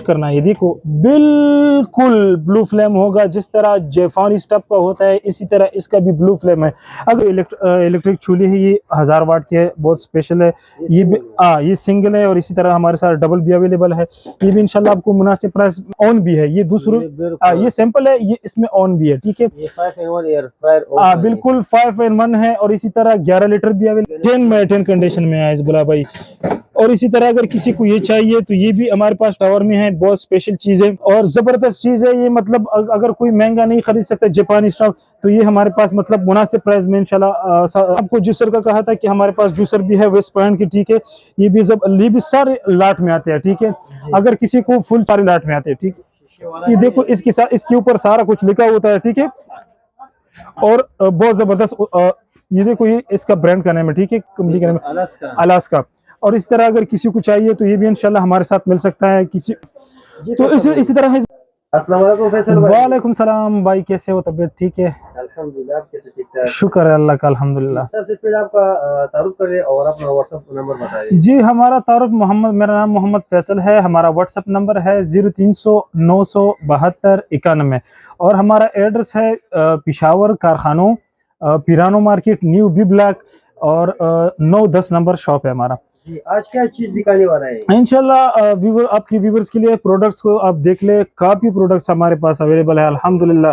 करना है, ये देखो बिल्कुल ब्लू फ्लेम होगा, जिस तरह जापानी स्टफ का होता है इसी तरह इसका भी ब्लू फ्लेम है। अगर इलेक्ट्रिक चूल्हे है, ये 1000 वाट के है, बहुत स्पेशल है। ये भी ये सिंगल है और इसी तरह हमारे साथ डबल भी अवेलेबल है। ये भी इंशाल्लाह आपको मुनासिब प्राइस ऑन भी है। ये दूसरों ये सिंपल है, ये इसमें ऑन भी है, ठीक है। ये 5 in 1 एयर फ्रायर बिल्कुल 5 in 1 है और इसी तरह 11 लीटर भी अवेलेबल, 10 कंडीशन में है हिजबुल्लाह भाई। और इसी तरह अगर किसी को ये चाहिए तो ये भी हमारे पास टावर में है, बहुत स्पेशल चीज है और जबरदस्त चीज है ये। मतलब अगर कोई महंगा नहीं खरीद सकता जापानी स्टफ, तो ये हमारे पास मतलब मुनासिब प्राइस में इंशाल्लाह। आपको जूसर का कहा था कि हमारे पास जूसर भी है वेस्ट पॉइंट की, ठीक है। ये भी सारे लाट में आते हैं, ठीक है। अगर किसी को फुल सारे लाट में आते हैं, ठीक है। ये देखो इसके साथ इसके ऊपर सारा कुछ लिखा होता है, ठीक है। और बहुत जबरदस्त ये देखो, ये इसका ब्रांड का नाम है, ठीक है, कंपनी का नाम है अलास्का। और इस तरह अगर किसी को चाहिए तो ये भी इंशाल्लाह हमारे साथ मिल सकता है किसी। तो इसी तरह है। अस्सलाम वालेकुम फैसल भाई। वालेकुम सलाम भाई, कैसे हो? तबीयत ठीक है? अल्हम्दुलिल्लाह, आप कैसे? ठीक ठाक, शुक्र है अल्लाह का, अल्हम्दुलिल्लाह। सबसे पहले आपका तारुफ करें और अपना व्हाट्सएप नंबर बताइए। जी, हमारा तारुफ मेरा नाम मोहम्मद फैसल है। हमारा व्हाट्सएप नंबर है 0300 972 91 और हमारा एड्रेस है पिशावर कारखानों, पिरानो मार्केट, न्यू बी ब्लॉक और 9-10 नंबर शॉप है हमारा। जी, आज क्या चीज दिखाने वाला है? इंशाल्लाह आपकी व्यूवर्स के लिए प्रोडक्ट्स को आप देख ले, काफी प्रोडक्ट्स हमारे पास अवेलेबल है अल्हम्दुलिल्लाह।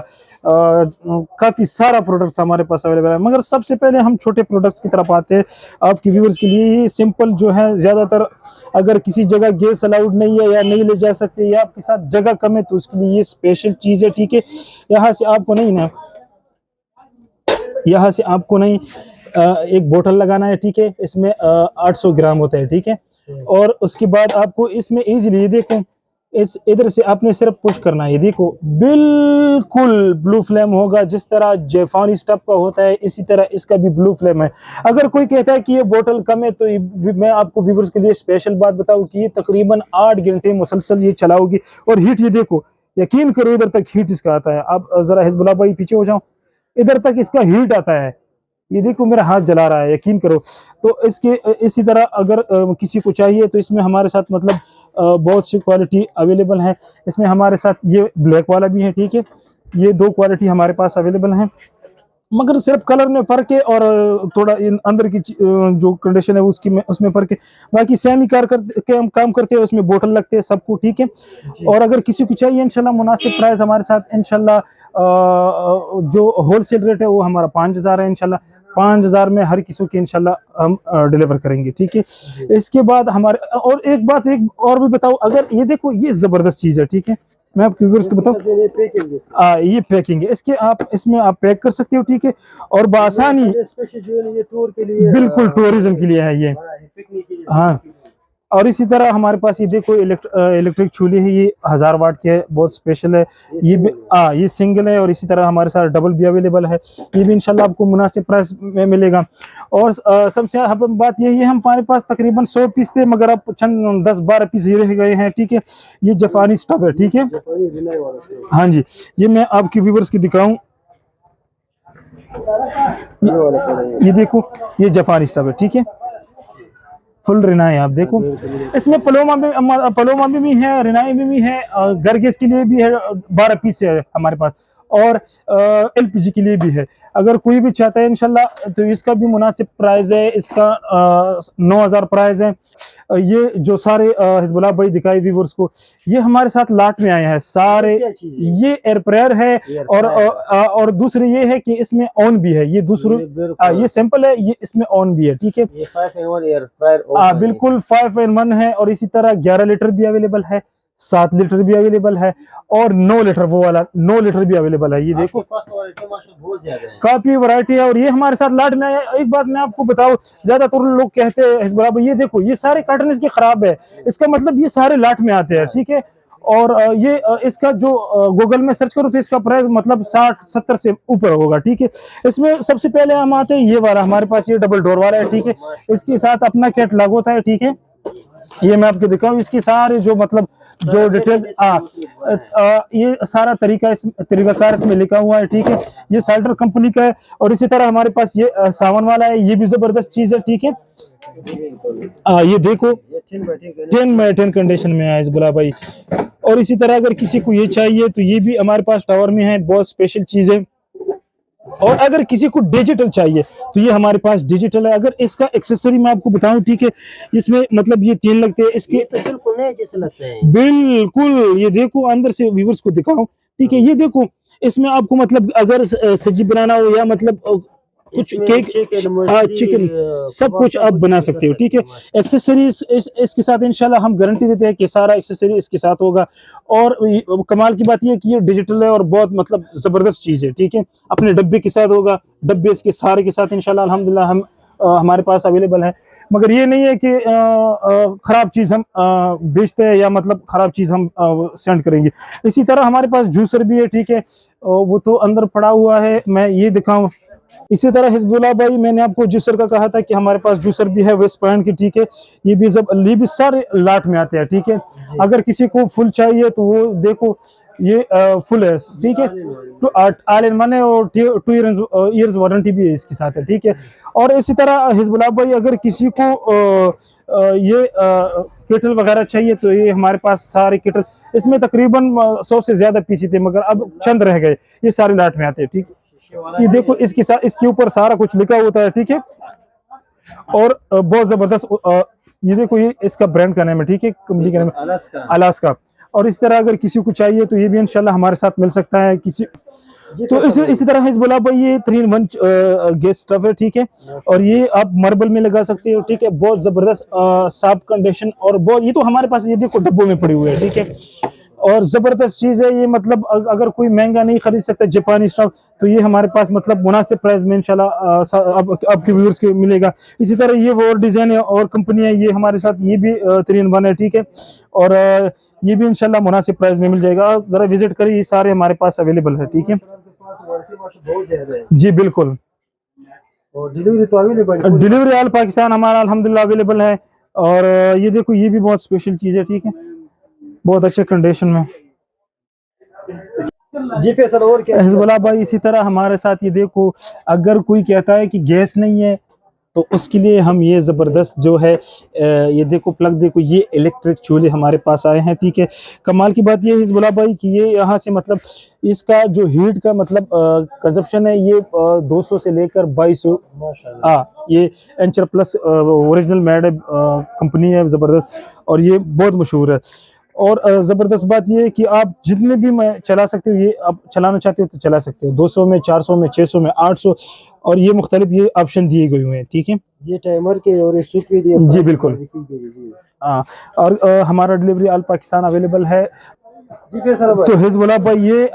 काफी सारा प्रोडक्ट्स हमारे पास अवेलेबल है, मगर सबसे पहले हम छोटे प्रोडक्ट्स की तरफ आते हैं आपकी व्यूवर्स के लिए। ये सिंपल जो है, ज्यादातर अगर किसी जगह गैस अलाउड नहीं है या नहीं ले जा सकते या आपके साथ जगह कम है तो उसके लिए ये स्पेशल चीज है, ठीक है। यहाँ से आपको नहीं एक बोतल लगाना है, ठीक है। इसमें 800 ग्राम होता है, ठीक है। और उसके बाद आपको इसमें इजीली देखो, इस इधर से आपने सिर्फ पुश करना है, ये देखो बिल्कुल ब्लू फ्लेम होगा, जिस तरह जापानी स्टफ का होता है इसी तरह इसका भी ब्लू फ्लेम है। अगर कोई कहता है कि ये बोतल कम है तो मैं आपको व्यूअर्स के लिए स्पेशल बात बताऊं कि ये तकरीबन 8 घंटे मुसलसल ये चलाओगी। और हीट ये देखो, यकीन करो इधर तक हीट इसका आता है। आप जरा हिजबुल्लाह भाई पीछे हो जाओ, इधर तक इसका हीट आता है। ये देखो मेरा हाथ जला रहा है, यकीन करो। तो इसी तरह अगर किसी को चाहिए तो इसमें हमारे साथ मतलब बहुत सी क्वालिटी अवेलेबल है। इसमें हमारे साथ ये ब्लैक वाला भी है, ठीक है। ये 2 क्वालिटी हमारे पास अवेलेबल हैं, मगर सिर्फ कलर में फर्क है और थोड़ा अंदर की जो कंडीशन है उसमें फर्क है। बाकी सेम ही काम करते हैं, उसमें बोतल लगते हैं सबको, ठीक है। और अगर किसी को चाहिए इंशाल्लाह मुनासिब प्राइस हमारे साथ इंशाल्लाह जो होलसेल रेट है वो हमारा 5000 है। इंशाल्लाह 5000 में हर किसी की इंशाल्लाह हम डिलीवर करेंगे, ठीक है। इसके बाद हमारे और एक और भी बताओ, अगर ये देखो ये जबरदस्त चीज है, ठीक है। मैं आपके व्यूअर्स को बताऊं, ये पैकिंग है इसके, आप इसमें आप पैक कर सकते हो, ठीक है। और बआसानी बिल्कुल टूरिज्म के लिए है ये, हाँ। और इसी तरह हमारे पास ये देखो इलेक्ट्रिक चूल्हे है, ये 1000 वाट के है, बहुत स्पेशल है। ये भी ये सिंगल है और इसी तरह हमारे साथ डबल भी अवेलेबल है। ये भी इंशाल्लाह आपको मुनासिब प्राइस में मिलेगा। और सबसे बात यही है, हमारे पास तकरीबन 100 पीस थे, मगर अब 10-12 पीस ये रह गए हैं, ठीक है। ये जापानी स्टफ है, ठीक है। हाँ जी, ये मैं आपकी व्यूअर्स की दिखाऊं, ये देखो ये जापानी स्टफ है, ठीक है। फुल रिनाई आप देखो, इसमें पलोमा में भी है, रिनाई में भी है, घर गैस के लिए भी है, 12 पीस है हमारे पास। और एलपीजी के लिए भी है। अगर कोई भी चाहता है इंशाल्लाह तो इसका भी मुनासिब प्राइस है, इसका 9000 प्राइस है। ये जो सारे हिजबुल्लाह भाई दिखाई व्यूअर्स को, ये हमारे साथ लाट में आए हैं सारे। ये एयर प्रेयर है और दूसरी ये है कि इसमें ऑन भी है। ये दूसरी ये सिंपल है, ये इसमें ऑन भी है, ठीक है। ये 5 in 1 एयर फ्रायर बिल्कुल 5 in 1 है और इसी तरह 11 लीटर भी अवेलेबल है, 7 लीटर भी अवेलेबल है और 9 लीटर वो वाला 9 लीटर भी अवेलेबल है। ये देखो काफी वैरायटी है और ये हमारे साथ लाट में आया। एक बात मैं आपको बताऊं, ज्यादातर लोग कहते हैं हिजबुल्लाह, ये देखो ये सारे कार्टन इसके खराब है, इसका मतलब ये सारे लाट में आते हैं, ठीक है। और ये इसका जो गूगल में सर्च करो तो इसका प्राइस मतलब 60-70 से ऊपर होगा, ठीक है। इसमें सबसे पहले हम आते हैं ये वाला, हमारे पास ये डबल डोर वाला है, ठीक है। इसके साथ अपना कैटलॉग होता है, ठीक है। ये मैं आपको दिखाऊं, इसकी सारे जो मतलब जो डिटेल ये सारा तरीकाकार इसमें लिखा हुआ है, ठीक है। ये साल्टर कंपनी का है। और इसी तरह हमारे पास ये सावन वाला है, ये भी जबरदस्त चीज है, ठीक है। ये देखो ये 10 बाय 10 10 बाय 10 कंडीशन में है हिजबुल्लाह भाई। और इसी तरह अगर किसी को ये चाहिए तो ये भी हमारे पास टावर में है, बहुत स्पेशल चीज है। और अगर किसी को डिजिटल चाहिए तो ये हमारे पास डिजिटल है। अगर इसका एक्सेसरी मैं आपको बताऊं, ठीक है, इसमें मतलब ये 3 लगते हैं इसके, ये तो बिल्कुल नए जैसे लगते हैं। बिल्कुल। ये देखो अंदर से व्यूअर्स को दिखाओ, ठीक है, ये देखो इसमें आपको मतलब अगर सब्जी बनाना हो या मतलब कुछ इसमें केक, हाँ चिकन, सब कुछ आप बना सकते हो, ठीक है। एक्सेसरीज इसके साथ इंशाल्लाह हम गारंटी देते हैं कि सारा एक्सेसरी इसके साथ होगा। और कमाल की बात यह है कि ये डिजिटल है और बहुत मतलब जबरदस्त चीज है, ठीक है। अपने डब्बे के साथ होगा, डब्बे इसके सारे के साथ इंशाल्लाह अल्हम्दुलिल्लाह हम हमारे पास अवेलेबल है। मगर ये नहीं है कि खराब चीज हम बेचते हैं या मतलब खराब चीज हम सेंड करेंगे। इसी तरह हमारे पास जूसर भी है, ठीक है, वो तो अंदर पड़ा हुआ है, मैं ये दिखाऊं। इसी तरह हिजबुल्लाह भाई मैंने आपको जूसर का कहा था कि हमारे पास जूसर भी है वेस्ट पॉइंट की, ठीक है। ये भी सारे लाट में आते हैं, ठीक है। अगर किसी को फुल चाहिए तो वो देखो ये फुल है, ठीक है। तो ऑल इन वन है और 2 इयर्स वारंटी भी है इसके साथ है, ठीक है। और इसी तरह हिजबुल्लाह भाई अगर किसी को ये केटल वगैरह चाहिए तो ये हमारे पास सारे केटल, इसमें तकरीबन 100 से ज्यादा पीसी थे मगर अब चंद रह गए, ये सारे लाट में आते हैं, ठीक है। ये देखो इसके साथ इसके ऊपर सारा कुछ लिखा होता है, ठीक है। और बहुत जबरदस्त ये देखो ये इसका ब्रांड का नाम है, ठीक है, कंपनी का नाम है अलास्का। और इस तरह अगर किसी को चाहिए तो ये भी इंशाल्लाह हमारे साथ मिल सकता है किसी। तो इसी तरह हिजबुल्लाह भाई ये 3-in-1 गैस स्टव है, ठीक है। और ये आप मार्बल में लगा सकते हो, ठीक है, बहुत जबरदस्त साफ कंडीशन और बहुत, ये तो हमारे पास ये देखो डब्बों में पड़ी हुई है, ठीक है। और जबरदस्त चीज है ये, मतलब अगर कोई महंगा नहीं खरीद सकता जापानी स्टव तो ये हमारे पास मतलब मुनासिब प्राइस में इंशाल्लाह आपके व्यूअर्स के मिलेगा। इसी तरह ये वो डिजाइन है और कंपनी है ये हमारे साथ, ये भी 3-in-1 है, ठीक है। और ये भी इंशाल्लाह मुनासिब प्राइस में मिल जाएगा, जरा विजिट करिए, ये सारे हमारे पास अवेलेबल है, ठीक है जी बिल्कुल। और डिलीवरी तो अवेलेबल, डिलीवरी ऑल पाकिस्तान हमारा अल्हम्दुलिल्लाह अवेलेबल है। और ये देखो ये भी बहुत स्पेशल चीज है, ठीक है, बहुत अच्छे कंडीशन में। जी पे सर और क्या हिजबुल्लाह भाई इसी तरह हमारे साथ ये देखो अगर कोई कहता है कि गैस नहीं है तो उसके लिए हम ये ज़बरदस्त जो है ये देखो प्लग, देखो ये इलेक्ट्रिक चूल्हे हमारे पास आए हैं, ठीक है। कमाल की बात ये है हिजबुल्लाह भाई कि ये यहाँ से मतलब इसका जो हीट का मतलब कंजप्शन है ये 200 से लेकर 2200, हाँ ये anchor plus original made company है ज़बरदस्त और ये बहुत मशहूर है। और ज़बरदस्त बात ये है कि आप जितने भी मैं चला सकते हो, ये आप चलाना चाहते हो तो चला सकते हो, 200 में, 400 में, 600 में, 800, और ये मुख्तलिफ ये ऑप्शन दिए गए हुए हैं, ठीक है। ये टाइमर के और ये स्विच के लिए जी बिल्कुल, हाँ। और हमारा डिलीवरी ऑल पाकिस्तान अवेलेबल है। तो हिजबुल्लाह भाई ये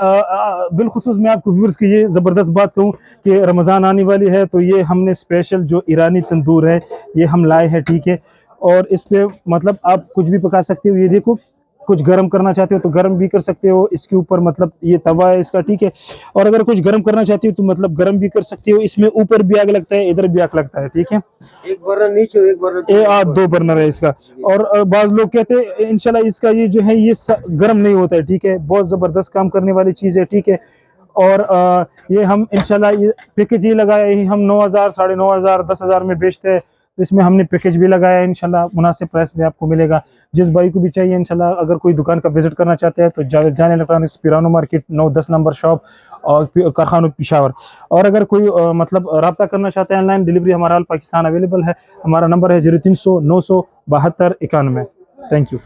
बिलखुसूस मैं आपको व्यूअर्स की ये ज़बरदस्त बात कहूँ कि रमज़ान आने वाली है तो ये हमने स्पेशल जो ईरानी तंदूर है ये हम लाए हैं, ठीक है। और इस पे मतलब आप कुछ भी पका सकते हो, ये देखो कुछ गर्म करना चाहते हो तो गर्म भी कर सकते हो, इसके ऊपर मतलब ये तवा है इसका, ठीक है। और अगर कुछ गर्म करना चाहते हो तो मतलब गर्म भी कर सकते हो, इसमें ऊपर भी आग लगता है, इधर भी आग लगता है, ठीक है। एक बर्नर नीचे, एक बर्नर 2 बर्नर है इसका। और बाज लोग कहते हैं इंशाल्लाह इसका ये जो है ये गर्म नहीं होता है, ठीक है, बहुत जबरदस्त काम करने वाली चीज है, ठीक है। और ये हम इंशाल्लाह ये पैकेज ये लगाया है, हम 9000, 9500, 10000 में बेचते हैं, तो इसमें हमने पैकेज भी लगाया है, इंशाल्लाह मुनासिब प्राइस में आपको मिलेगा। जिस भाई को भी चाहिए इंशाल्लाह, अगर कोई दुकान का विजिट करना चाहते हैं तो जान इलेक्ट्रॉनिक्स, पिरानो मार्केट 9-10 नंबर शॉप और कारखानों पिशावर। और अगर कोई मतलब रब्ता करना चाहते हैं ऑनलाइन, डिलीवरी हमारा ऑल पाकिस्तान अवेलेबल है। हमारा नंबर है 0300 972 91। Thank you.